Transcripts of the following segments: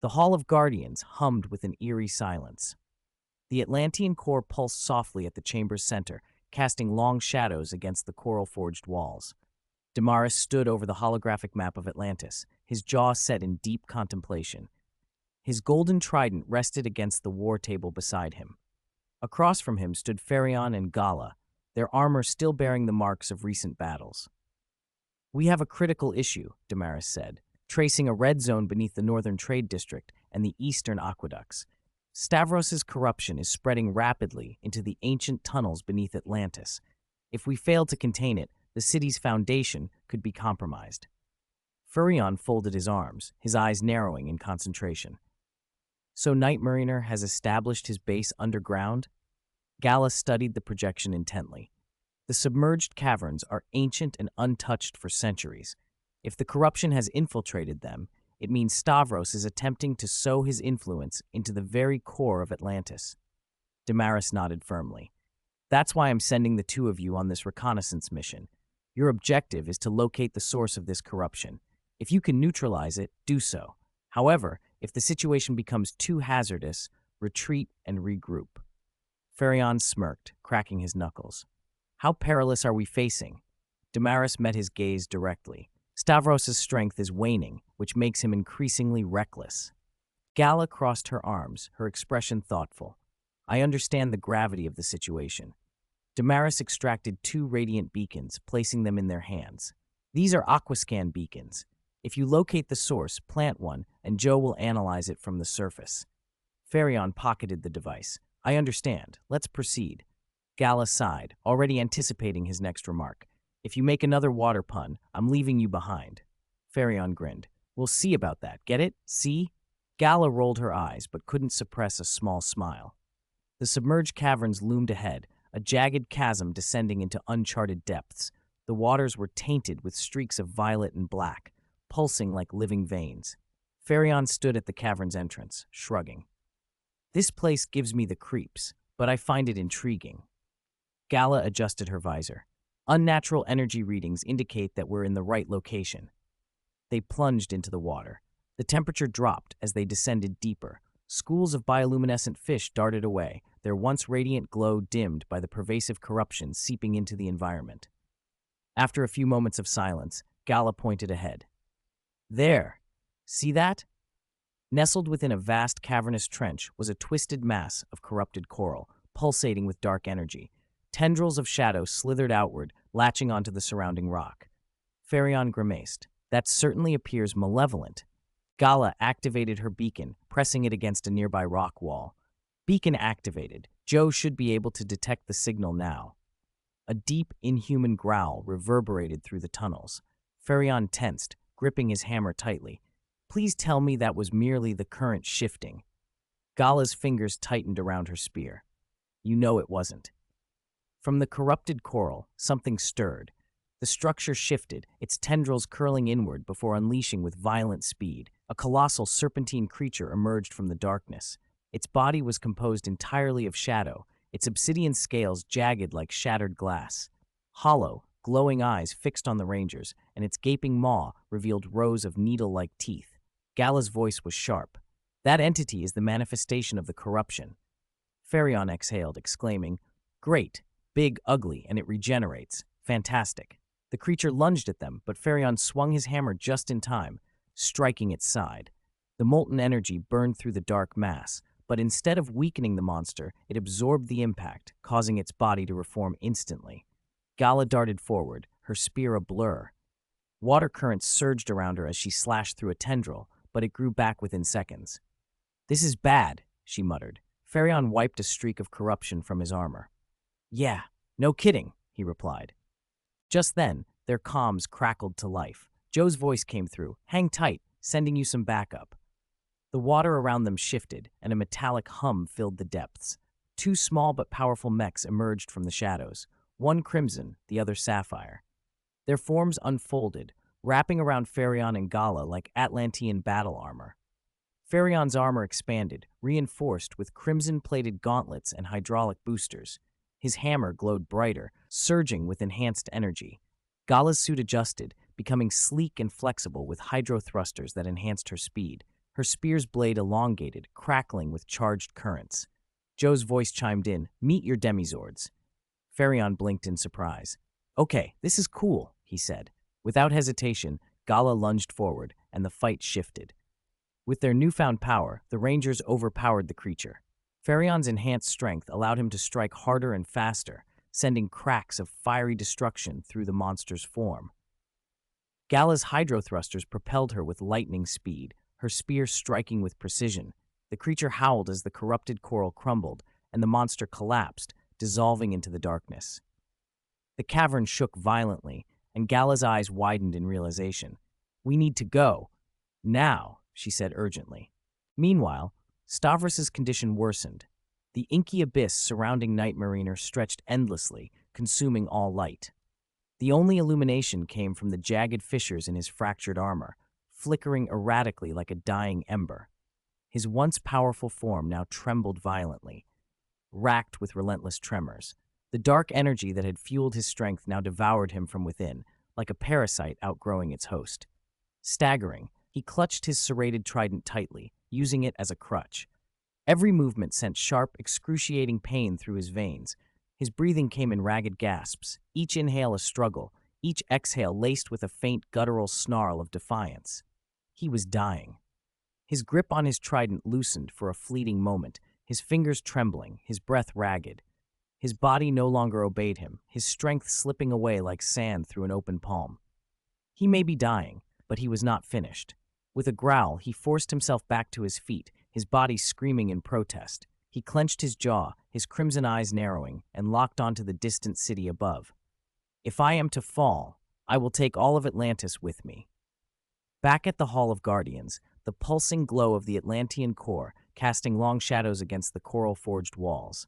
The Hall of Guardians hummed with an eerie silence. The Atlantean core pulsed softly at the chamber's center, casting long shadows against the coral-forged walls. Damaris stood over the holographic map of Atlantis, his jaw set in deep contemplation. His golden trident rested against the war table beside him. Across from him stood Fereon and Gala, their armor still bearing the marks of recent battles. "We have a critical issue," Damaris said, tracing a red zone beneath the northern trade district and the eastern aqueducts. Stavros's corruption is spreading rapidly into the ancient tunnels beneath Atlantis. If we fail to contain it, the city's foundation could be compromised. Fereon folded his arms, his eyes narrowing in concentration. "So Night Mariner has established his base underground?" Gala studied the projection intently. The submerged caverns are ancient and untouched for centuries. If the corruption has infiltrated them, it means Stavros is attempting to sow his influence into the very core of Atlantis. Damaris nodded firmly. "That's why I'm sending the two of you on this reconnaissance mission. Your objective is to locate the source of this corruption. If you can neutralize it, do so. However, if the situation becomes too hazardous, retreat and regroup." Fereon smirked, cracking his knuckles. "How perilous are we facing?" Damaris met his gaze directly. "Stavros's strength is waning, which makes him increasingly reckless." Gala crossed her arms, her expression thoughtful. "I understand the gravity of the situation." Damaris extracted 2 radiant beacons, placing them in their hands. "These are aquascan beacons. If you locate the source, plant one, and Joe will analyze it from the surface." Fereon pocketed the device. "I understand. Let's proceed." Gala sighed, already anticipating his next remark. "If you make another water pun, I'm leaving you behind." Fereon grinned. "We'll see about that. Get it? See?" Gala rolled her eyes, but couldn't suppress a small smile. The submerged caverns loomed ahead, a jagged chasm descending into uncharted depths. The waters were tainted with streaks of violet and black, pulsing like living veins. Fereon stood at the cavern's entrance, shrugging. "This place gives me the creeps, but I find it intriguing." Gala adjusted her visor. "Unnatural energy readings indicate that we're in the right location." They plunged into the water. The temperature dropped as they descended deeper. Schools of bioluminescent fish darted away, their once radiant glow dimmed by the pervasive corruption seeping into the environment. After a few moments of silence, Gala pointed ahead. "There! See that?" Nestled within a vast cavernous trench was a twisted mass of corrupted coral, pulsating with dark energy. Tendrils of shadow slithered outward, latching onto the surrounding rock. Fereon grimaced. "That certainly appears malevolent." Gala activated her beacon, pressing it against a nearby rock wall. Beacon activated. Joe should be able to detect the signal now. A deep, inhuman growl reverberated through the tunnels. Fereon tensed, gripping his hammer tightly. "Please tell me that was merely the current shifting." Gala's fingers tightened around her spear. "You know it wasn't." From the corrupted coral, something stirred. The structure shifted, its tendrils curling inward before unleashing with violent speed. A colossal serpentine creature emerged from the darkness. Its body was composed entirely of shadow, its obsidian scales jagged like shattered glass. Hollow, glowing eyes fixed on the rangers, and its gaping maw revealed rows of needle-like teeth. Gala's voice was sharp. "That entity is the manifestation of the corruption." Fereon exhaled, exclaiming, "Great, big, ugly, and it regenerates. Fantastic." The creature lunged at them, but Fereon swung his hammer just in time, striking its side. The molten energy burned through the dark mass, but instead of weakening the monster, it absorbed the impact, causing its body to reform instantly. Gala darted forward, her spear a blur. Water currents surged around her as she slashed through a tendril, but it grew back within seconds. "This is bad," she muttered. Fereon wiped a streak of corruption from his armor. "Yeah, no kidding," he replied. Just then, their comms crackled to life. Joe's voice came through. "Hang tight, sending you some backup." The water around them shifted, and a metallic hum filled the depths. 2 small but powerful mechs emerged from the shadows, one crimson, the other sapphire. Their forms unfolded, wrapping around Fereon and Gala like Atlantean battle armor. Fereon's armor expanded, reinforced with crimson-plated gauntlets and hydraulic boosters. His hammer glowed brighter, surging with enhanced energy. Gala's suit adjusted, becoming sleek and flexible with hydro thrusters that enhanced her speed. her spear's blade elongated, crackling with charged currents. Joe's voice chimed in, "Meet your DemiZords." Fereon blinked in surprise. "Okay, this is cool," he said. Without hesitation, Gala lunged forward, and the fight shifted. With their newfound power, the Rangers overpowered the creature. Fereon's enhanced strength allowed him to strike harder and faster, sending cracks of fiery destruction through the monster's form. Gala's hydro thrusters propelled her with lightning speed, her spear striking with precision. The creature howled as the corrupted coral crumbled, and the monster collapsed, dissolving into the darkness. The cavern shook violently, and Gala's eyes widened in realization. "We need to go. Now," she said urgently. Meanwhile, Stavros's condition worsened. The inky abyss surrounding Night Mariner stretched endlessly, consuming all light. The only illumination came from the jagged fissures in his fractured armor, flickering erratically like a dying ember. His once powerful form now trembled violently, racked with relentless tremors. The dark energy that had fueled his strength now devoured him from within, like a parasite outgrowing its host. Staggering, he clutched his serrated trident tightly, using it as a crutch. Every movement sent sharp, excruciating pain through his veins. His breathing came in ragged gasps, each inhale a struggle, each exhale laced with a faint guttural snarl of defiance. He was dying. His grip on his trident loosened for a fleeting moment, his fingers trembling, his breath ragged. His body no longer obeyed him, his strength slipping away like sand through an open palm. He may be dying, but he was not finished. With a growl, he forced himself back to his feet, his body screaming in protest. He clenched his jaw, his crimson eyes narrowing, and locked onto the distant city above. "If I am to fall, I will take all of Atlantis with me." Back at the Hall of Guardians, the pulsing glow of the Atlantean core casting long shadows against the coral-forged walls.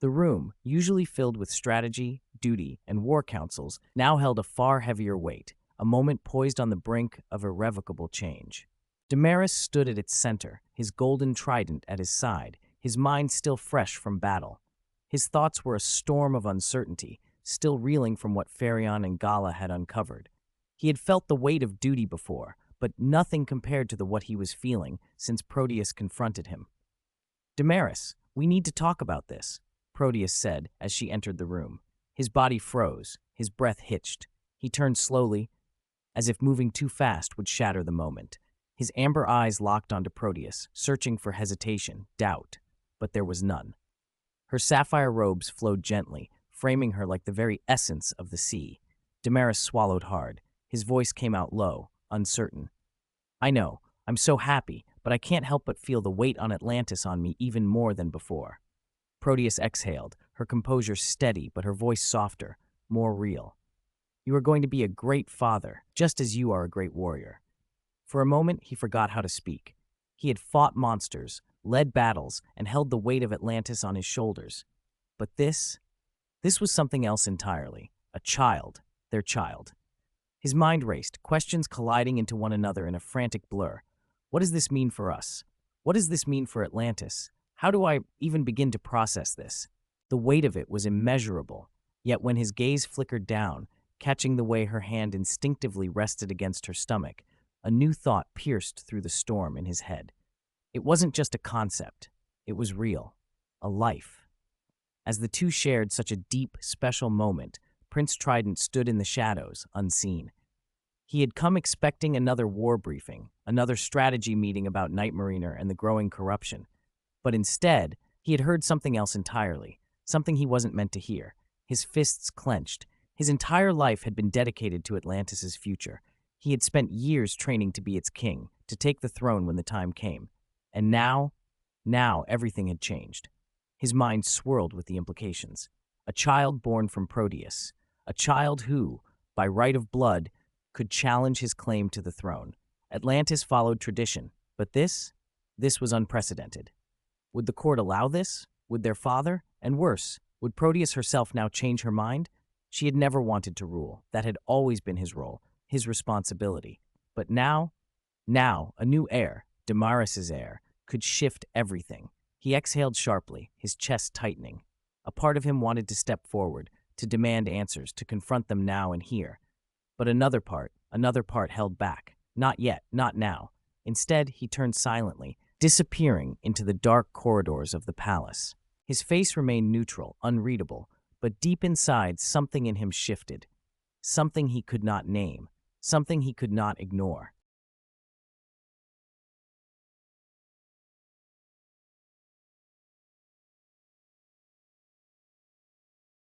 The room, usually filled with strategy, duty, and war councils, now held a far heavier weight, a moment poised on the brink of irrevocable change. Demaris stood at its center, his golden trident at his side, his mind still fresh from battle. His thoughts were a storm of uncertainty, still reeling from what Fereon and Gala had uncovered. He had felt the weight of duty before, but nothing compared to what he was feeling since Proteus confronted him. "Demaris, we need to talk about this," Proteus said as she entered the room. His body froze, his breath hitched. He turned slowly, as if moving too fast would shatter the moment. His amber eyes locked onto Proteus, searching for hesitation, doubt, but there was none. Her sapphire robes flowed gently, framing her like the very essence of the sea. Demaris swallowed hard. His voice came out low, uncertain. "I know, I'm so happy, but I can't help but feel the weight on Atlantis on me even more than before." Proteus exhaled, her composure steady but her voice softer, more real. "You are going to be a great father, just as you are a great warrior." For a moment, he forgot how to speak. He had fought monsters, led battles, and held the weight of Atlantis on his shoulders. But this was something else entirely. A child, their child. His mind raced, questions colliding into one another in a frantic blur. What does this mean for us? What does this mean for Atlantis? How do I even begin to process this? The weight of it was immeasurable, yet when his gaze flickered down, catching the way her hand instinctively rested against her stomach, a new thought pierced through the storm in his head. It wasn't just a concept. It was real. A life. As the two shared such a deep, special moment, Prince Trident stood in the shadows, unseen. He had come expecting another war briefing, another strategy meeting about Night Mariner and the growing corruption. But instead, he had heard something else entirely, something he wasn't meant to hear. His fists clenched. His entire life had been dedicated to Atlantis' future. He had spent years training to be its king, to take the throne when the time came. And now everything had changed. His mind swirled with the implications. A child born from Proteus. A child who, by right of blood, could challenge his claim to the throne. Atlantis followed tradition, but this was unprecedented. Would the court allow this? Would their father? And worse, would Proteus herself now change her mind? She had never wanted to rule. That had always been his role, his responsibility. But now, a new heir, Demaris' heir, could shift everything. He exhaled sharply, his chest tightening. A part of him wanted to step forward, to demand answers, to confront them now and here. But another part held back. Not yet, not now. Instead, he turned silently, disappearing into the dark corridors of the palace. His face remained neutral, unreadable, but deep inside, something in him shifted. Something he could not name, something he could not ignore.